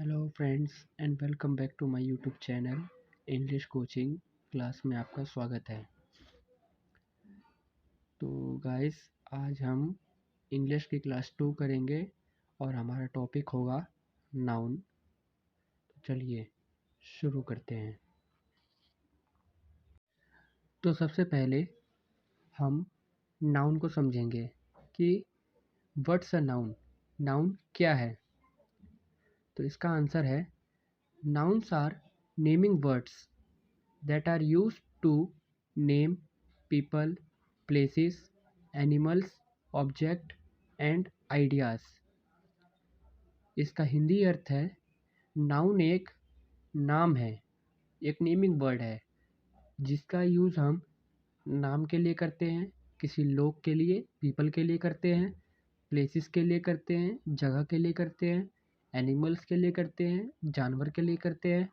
Hello friends and welcome back to my YouTube channel English coaching class में आपका स्वागत है। तो गाइस, आज हम इंग्लिश की क्लास 2 करेंगे और हमारा टॉपिक होगा नाउन। तो चलिए शुरू करते हैं। तो सबसे पहले हम नाउन को समझेंगे कि व्हाट्स अ नाउन। नाउन क्या है? तो इसका आंसर है nouns are naming words that are used to name people, places, animals, object and ideas। इसका हिंदी अर्थ है नाउन एक नाम है, एक नेमिंग वर्ड है जिसका यूज़ हम नाम के लिए करते हैं, किसी लोग के लिए, पीपल के लिए करते हैं, प्लेसेस के लिए करते हैं, जगह के लिए करते हैं, एनिमल्स के लिए करते हैं, जानवर के लिए करते हैं,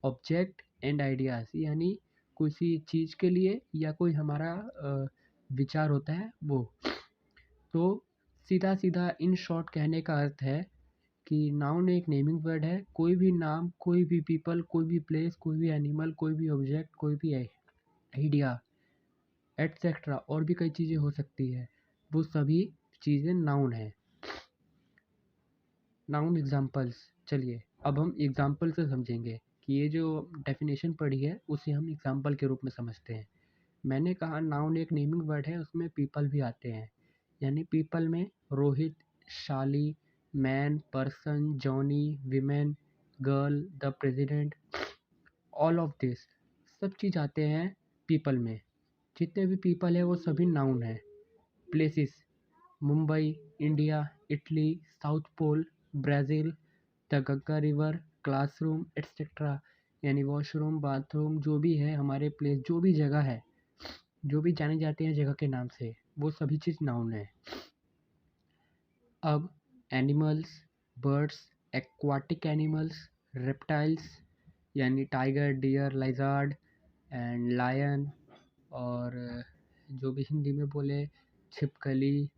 ऑब्जेक्ट एंड आइडियाज़ यानी किसी चीज़ के लिए या कोई हमारा विचार होता है वो। तो सीधा सीधा इन शॉर्ट कहने का अर्थ है कि नाउन एक नेमिंग वर्ड है। कोई भी नाम, कोई भी पीपल, कोई भी प्लेस, कोई भी एनिमल, कोई भी ऑब्जेक्ट, कोई भी आइडिया एटसेट्रा और भी कई चीज़ें हो सकती है, वो सभी चीज़ें नाउन है। Noun examples. चलिए अब हम एग्जाम्पल से समझेंगे कि ये जो डेफिनेशन पढ़ी है उसे हम एग्जाम्पल के रूप में समझते हैं। मैंने कहा नाउन एक नेमिंग वर्ड है, उसमें पीपल भी आते हैं, यानी पीपल में रोहित, शाली, man, person, Johnny, women, girl, the president, all of this सब चीज़ आते हैं पीपल में। जितने भी पीपल है वो सभी नाउन है। Places Mumbai, India, Italy, south pole, Brazil, the Ganga river, classroom etcetera यानी वॉशरूम, बाथरूम, जो भी है हमारे प्लेस, जो भी जगह है, जो भी जाने जाते हैं जगह के नाम से, वो सभी चीज़ नाउन है। अब animals, birds, aquatic animals, reptiles यानी टाइगर, डियर, लाइजार्ड एंड लायन, और जो भी हिंदी में बोले छिपकली,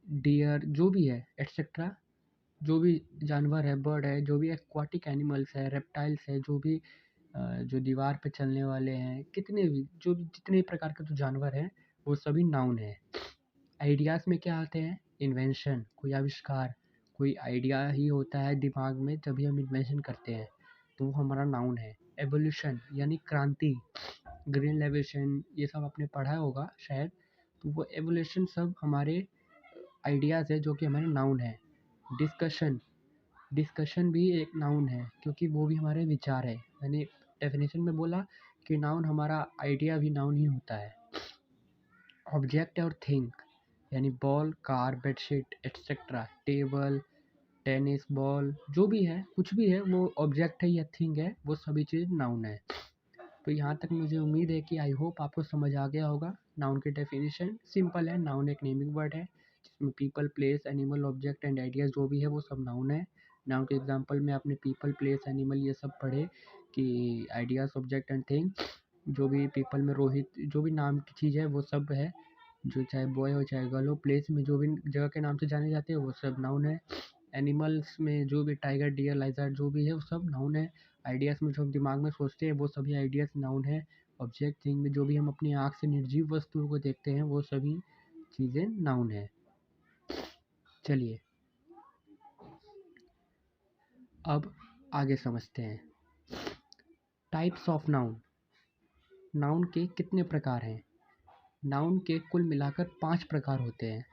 डियर, जो भी है एटसेट्रा, जो भी जानवर है, बर्ड है, जो भी एक्वाटिक एनिमल्स है, रेप्टाइल्स है, जो भी जो दीवार पे चलने वाले हैं, कितने भी जो भी जितने प्रकार के जो जानवर हैं वो सभी नाउन है। आइडियाज़ में क्या आते हैं? इन्वेंशन, कोई आविष्कार, कोई आइडिया ही होता है दिमाग में तभी हम इन्वेंशन करते हैं, तो वो हमारा नाउन है। एवोल्यूशन यानी क्रांति, ग्रीन रेवोल्यूशन, ये सब आपने पढ़ा होगा शायद, तो वो एवोल्यूशन सब हमारे आइडियाज़ है जो कि हमारे नाउन है। डिस्कशन, डिस्कशन भी एक नाउन है क्योंकि वो भी हमारे विचार है। मैंने डेफिनेशन में बोला कि नाउन हमारा आइडिया भी नाउन ही होता है। ऑब्जेक्ट और थिंग यानी ball, car, bedsheet etcetera, table, tennis ball, जो भी है, कुछ भी है, वो ऑब्जेक्ट है या थिंग है, वो सभी चीज़ नाउन है। तो यहाँ तक मुझे उम्मीद है कि आई होप आपको समझ आ गया होगा। नाउन की डेफिनेशन सिंपल है, नाउन एक नेमिंग वर्ड है जिसमें people, place, animal, object and ideas जो भी है वो सब नाउन है। नाउन के एग्जांपल में आपने पीपल, प्लेस, एनिमल ये सब पढ़े कि आइडियाज, ऑब्जेक्ट एंड थिंग, जो भी पीपल में रोहित, जो भी नाम की चीज़ है वो सब है, जो चाहे बॉय हो चाहे गर्ल हो। प्लेस में जो भी जगह के नाम से जाने जाते हैं वो सब नाउन है। एनिमल्स में जो भी टाइगर, डियर, लाइजर्ड जो भी है वो सब नाउन है। आइडियाज़ में जो हम दिमाग में सोचते हैं वो सभी आइडियाज़ नाउन है। ऑब्जेक्ट, थिंग में जो भी हम अपनी आँख से निर्जीव वस्तुओं को देखते हैं वो सभी चीज़ें नाउन है। चलिए अब आगे समझते हैं। Types of noun. नाउन के कितने प्रकार हैं? नाउन के कुल मिलाकर 5 प्रकार होते हैं।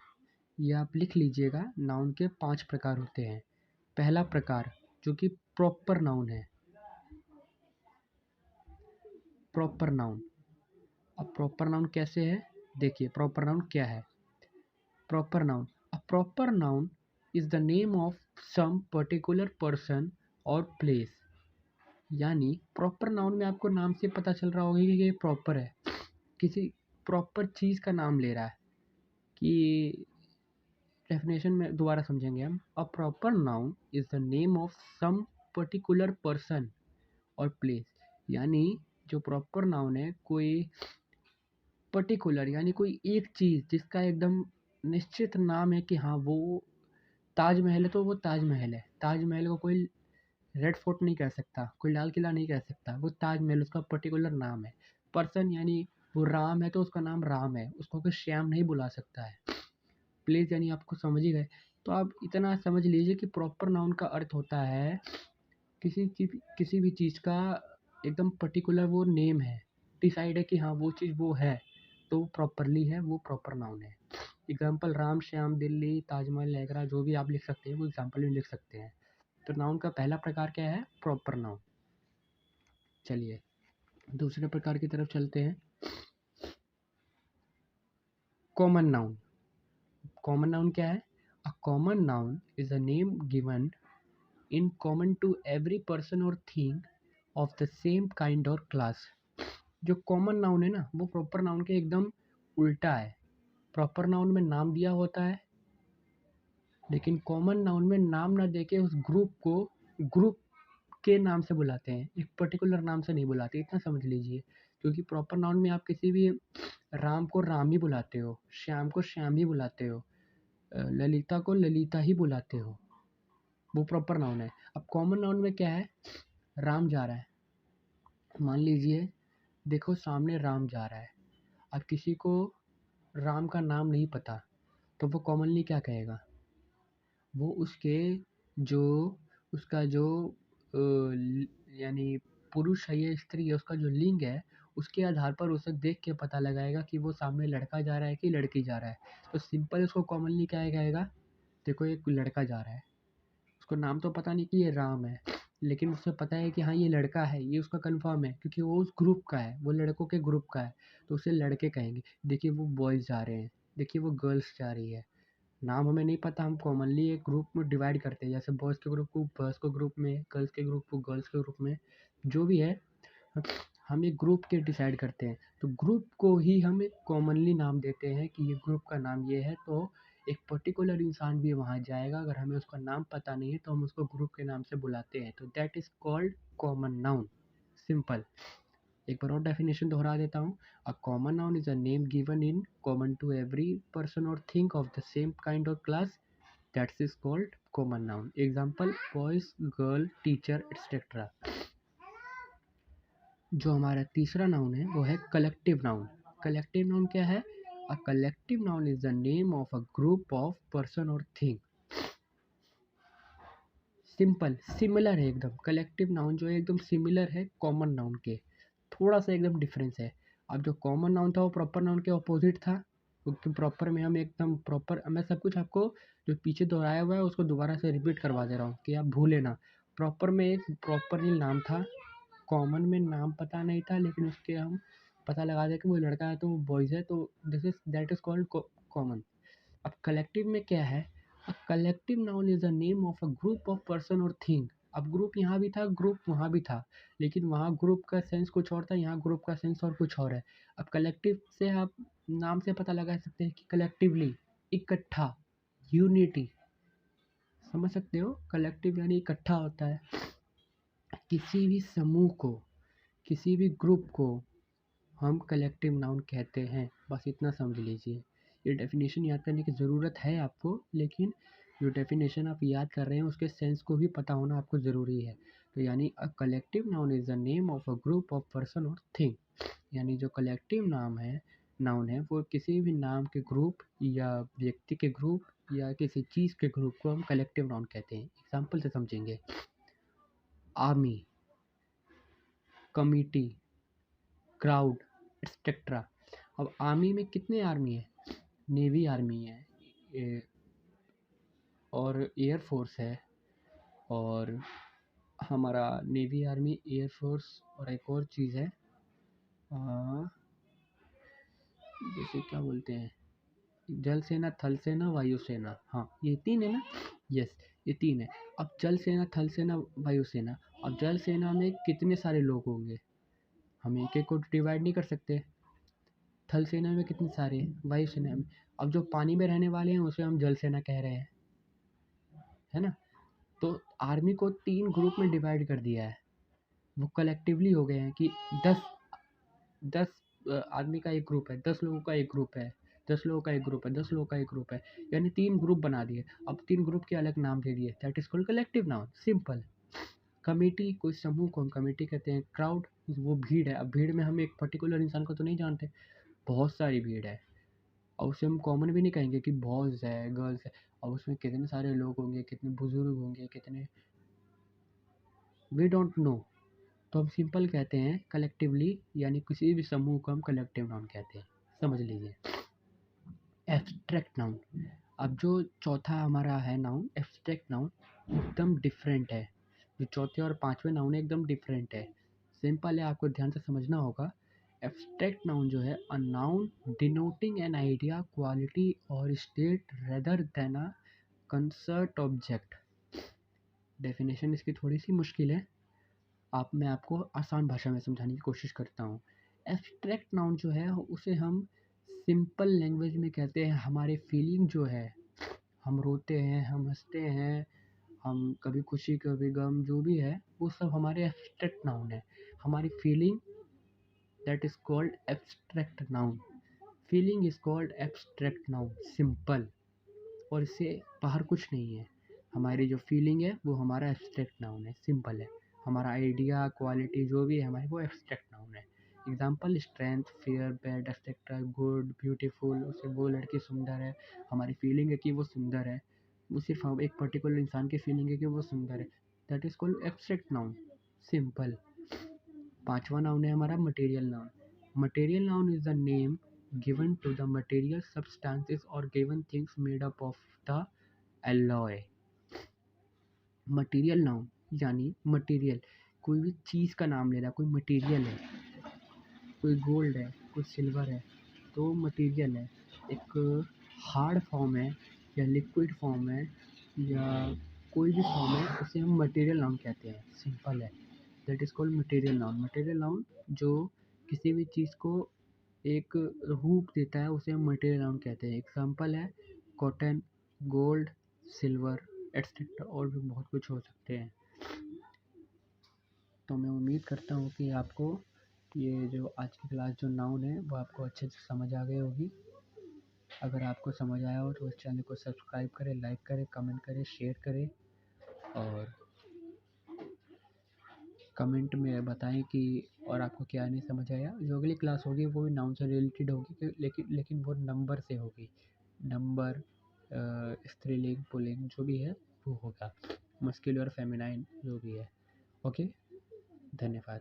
ये आप लिख लीजिएगा, नाउन के 5 प्रकार होते हैं। पहला प्रकार जो कि प्रॉपर नाउन है। Proper noun. अब प्रॉपर नाउन कैसे है? देखिए प्रॉपर नाउन क्या है। Proper noun, a proper noun is the name of some particular person और प्लेस। यानी प्रॉपर नाउन में आपको नाम से पता चल रहा होगा कि ये प्रॉपर है, किसी प्रॉपर चीज़ का नाम ले रहा है। कि डेफिनेशन में दोबारा समझेंगे हम। A proper noun is the name of some particular person और प्लेस। यानी जो प्रॉपर नाउन है कोई पर्टिकुलर यानी कोई एक चीज़ जिसका एकदम निश्चित नाम है कि हाँ वो ताजमहल है तो वो ताजमहल है। ताजमहल को कोई रेड फोर्ट नहीं कह सकता, कोई लाल किला नहीं कह सकता, वो ताजमहल उसका पर्टिकुलर नाम है। पर्सन यानी वो राम है तो उसका नाम राम है, उसको कोई श्याम नहीं बुला सकता है। प्लीज़ यानी आपको समझ ही गए। तो आप इतना समझ लीजिए कि प्रॉपर नाउन का अर्थ होता है किसी भी चीज़ का एकदम पर्टिकुलर वो नेम है, डिसाइड है कि हाँ वो चीज़ वो है, तो प्रॉपरली है, वो प्रॉपर नाउन है। एग्जाम्पल राम श्याम दिल्ली ताजमहल एग्रा जो भी आप लिख सकते हैं वो एग्जाम्पल में लिख सकते हैं। तो नाउन का पहला प्रकार क्या है? Proper noun. चलिए दूसरे प्रकार की तरफ चलते हैं। Common noun. कॉमन नाउन क्या है? अ common noun is a name given in common to every person or thing of the same kind or class। जो कॉमन नाउन है ना वो प्रॉपर नाउन के एकदम उल्टा है। प्रॉपर नाउन में नाम दिया होता है, लेकिन कॉमन नाउन में नाम ना देके उस ग्रुप को ग्रुप के नाम से बुलाते हैं, एक पर्टिकुलर नाम से नहीं बुलाते, इतना समझ लीजिए। क्योंकि प्रॉपर नाउन में आप किसी भी राम को राम ही बुलाते हो, श्याम को श्याम ही बुलाते हो, ललिता को ललिता ही बुलाते हो, वो प्रॉपर नाउन है। अब कॉमन नाउन में क्या है? राम जा रहा है, मान लीजिए देखो सामने राम जा रहा है, अब किसी को राम का नाम नहीं पता तो वो कॉमनली क्या कहेगा? वो उसके जो उसका जो यानी पुरुष है या स्त्री है, उसका जो लिंग है उसके आधार पर उसे देख के पता लगाएगा कि वो सामने लड़का जा रहा है कि लड़की जा रहा है। तो सिंपल उसको कॉमनली क्या कहेगा? देखो एक लड़का जा रहा है, उसको नाम तो पता नहीं कि ये राम है, लेकिन उसे पता है कि हाँ ये लड़का है, ये उसका कंफर्म है क्योंकि वो उस ग्रुप का है, वो लड़कों के ग्रुप का है, तो उसे लड़के कहेंगे। देखिए वो बॉयज़ जा रहे हैं, देखिए वो गर्ल्स जा रही है। नाम हमें नहीं पता, हम कॉमनली एक ग्रुप में डिवाइड करते हैं, जैसे बॉयज़ के ग्रुप को बॉयज़ को ग्रुप में, गर्ल्स के ग्रुप को गर्ल्स के ग्रुप में, जो भी है हम एक ग्रुप के डिसाइड करते हैं। तो ग्रुप को ही हम एक कॉमनली नाम देते हैं कि ये ग्रुप का नाम ये है, तो एक पर्टिकुलर इंसान भी वहाँ जाएगा, अगर हमें उसका नाम पता नहीं है तो हम उसको ग्रुप के नाम से बुलाते हैं, तो that is called common noun. Simple. एक बार और डेफिनेशन दोहरा देता हूँ। A common noun is a name given in common to every person or thing of the same kind or class, that's is called common noun. Example boys girl teacher etcetera. जो हमारा तीसरा noun है वो है collective noun. Collective noun क्या है? A collective noun is the name of a group of person or thing. Simple, similar है एकदम। कलेक्टिव नाउन जो है एकदम सिमिलर है कॉमन नाउन के, थोड़ा सा एकदम डिफरेंस है। अब जो कॉमन नाउन था वो प्रॉपर नाउन के ऑपोजिट था, क्योंकि प्रॉपर में हम एकदम प्रॉपर, मैं सब कुछ आपको जो पीछे दोहराया हुआ है उसको दोबारा से रिपीट करवा दे रहा हूँ कि आप भूले ना। प्रॉपर में एक प्रॉपरली नाम था, कॉमन में नाम पता नहीं था, लेकिन उसके हम पता लगा दें कि वो लड़का है तो वो बॉयज़ है, तो this is that is called common. अब कलेक्टिव में क्या है? A collective noun is a name of a group of person or thing. अब ग्रुप यहाँ भी था, ग्रुप वहाँ भी था, लेकिन वहाँ ग्रुप का सेंस कुछ और था, यहाँ ग्रुप का सेंस और कुछ और है। अब कलेक्टिव से आप नाम से पता लगा सकते हैं कि कलेक्टिवली, इकट्ठा, यूनिटी, समझ सकते हो? कलेक्टिव यानी इकट्ठा होता है। किसी भी समूह को, किसी भी ग्रुप को हम कलेक्टिव नाउन कहते हैं, बस इतना समझ लीजिए। ये डेफिनेशन याद करने की ज़रूरत है आपको, लेकिन जो डेफिनेशन आप याद कर रहे हैं उसके सेंस को भी पता होना आपको ज़रूरी है। तो यानी a collective noun is the name of a group of person or thing. यानी जो कलेक्टिव नाम है, नाउन है, वो किसी भी नाम के ग्रुप या व्यक्ति के ग्रुप या किसी चीज़ के ग्रुप को हम कलेक्टिव नाउन कहते हैं। एग्जाम्पल से समझेंगे। Army, committee, crowd, etcetera. अब आर्मी में कितने आर्मी है? नेवी आर्मी है, और एयर फोर्स है, और हमारा नेवी आर्मी एयर फोर्स और एक और चीज़ है, जैसे क्या बोलते हैं, जल सेना, थल सेना, वायु सेना। हाँ ये तीन है ना? यस, ये तीन है। अब जल सेना, थल सेना, वायु सेना। अब जल सेना में कितने सारे लोग होंगे? हम एक एक को डिवाइड नहीं कर सकते। थल सेना में कितने सारे हैं? वायु सेना में। अब जो पानी में रहने वाले हैं उसे हम जल सेना कह रहे हैं, है ना? तो आर्मी को 3 ग्रुप में डिवाइड कर दिया है, वो कलेक्टिवली हो गए हैं कि 10 आर्मी का एक ग्रुप है, 10 लोगों का एक ग्रुप है, 10 लोगों का एक ग्रुप है, 10 लोगों का एक ग्रुप है, यानी 3 ग्रुप बना दिए। अब 3 ग्रुप के अलग नाम दे दिए, that is called collective noun. Simple. Committee, कोई समूह को हम कमेटी कहते हैं। क्राउड, वो भीड़ है। अब भीड़ में हम एक पर्टिकुलर इंसान को तो नहीं जानते, बहुत सारी भीड़ है, और उसे हम कॉमन भी नहीं कहेंगे कि बॉयज़ है, गर्ल्स है, और उसमें कितने सारे लोग होंगे, कितने बुजुर्ग होंगे, कितने, वी डोंट नो। तो हम सिंपल कहते हैं कलेक्टिवली, यानी किसी भी समूह को हम कलेक्टिव नाउन कहते हैं, समझ लीजिए। एब्स्ट्रैक्ट नाउन, अब जो चौथा हमारा है नाउन, एब्स्ट्रैक्ट नाउन, एकदम डिफरेंट है। जो चौथे और पांचवें नाउन है एकदम डिफरेंट है, सिंपल है, आपको ध्यान से समझना होगा। एब्स्ट्रैक्ट नाउन जो है, a noun denoting an idea, quality और स्टेट रेदर देन अ कंसर्ट ऑब्जेक्ट। डेफिनेशन इसकी थोड़ी सी मुश्किल है, मैं आपको आसान भाषा में समझाने की कोशिश करता हूँ। एब्स्ट्रैक्ट नाउन जो है उसे हम सिंपल लैंग्वेज में कहते हैं हमारी फीलिंग जो है, हम रोते हैं, हम हंसते हैं, हम कभी खुशी कभी गम, जो भी है वो सब हमारे एब्स्ट्रैक्ट नाउन है। हमारी feeling, that is called abstract noun. Feeling is called abstract noun, simple, और इससे बाहर कुछ नहीं है। हमारी जो फीलिंग है वो हमारा एब्स्ट्रैक्ट नाउन है, सिंपल है। हमारा आइडिया, क्वालिटी जो भी है हमारी, वो एब्स्ट्रैक्ट नाउन है। Example, strength, fear, bad, etcetera, good, beautiful, उसे वो लड़की सुंदर है, हमारी फीलिंग है कि वो सुंदर है, वो सिर्फ हम एक पर्टिकुलर इंसान की फीलिंग है कि वो सुंदर है, that is called abstract noun, simple. पांचवा नाउन है हमारा material noun. Material noun is the name given to the material substances or given things made up of the alloy। Material noun यानी मटेरियल, कोई भी चीज़ का नाम ले रहा, कोई मटेरियल है, कोई गोल्ड है, कोई सिल्वर है, तो मटेरियल है। एक हार्ड फॉर्म है या लिक्विड फॉर्म है या कोई भी फॉर्म है, उसे हम मटेरियल नाउन कहते हैं, सिंपल है। That is called material noun. Material noun जो किसी भी चीज़ को एक रूप देता है, उसे हम मटेरियल नाउन कहते हैं। एग्जाम्पल है कॉटन, गोल्ड, सिल्वर, एट्सेट्रा, और भी बहुत कुछ हो सकते हैं। तो मैं उम्मीद करता हूँ कि आपको ये जो आज की क्लास जो नाउन है वो आपको अच्छे से समझ आ गई होगी। अगर आपको समझ आया हो तो इस चैनल को सब्सक्राइब करें, लाइक करें, कमेंट करें, शेयर करें, और कमेंट में बताएं कि और आपको क्या नहीं समझ आया। जो अगली क्लास होगी वो भी नाउन से रिलेटेड होगी, लेकिन वो नंबर से होगी। नंबर, स्त्रीलिंग, पुल्लिंग जो भी है वो होगा, मस्कुलर, फेमिनाइन जो भी है। ओके, धन्यवाद।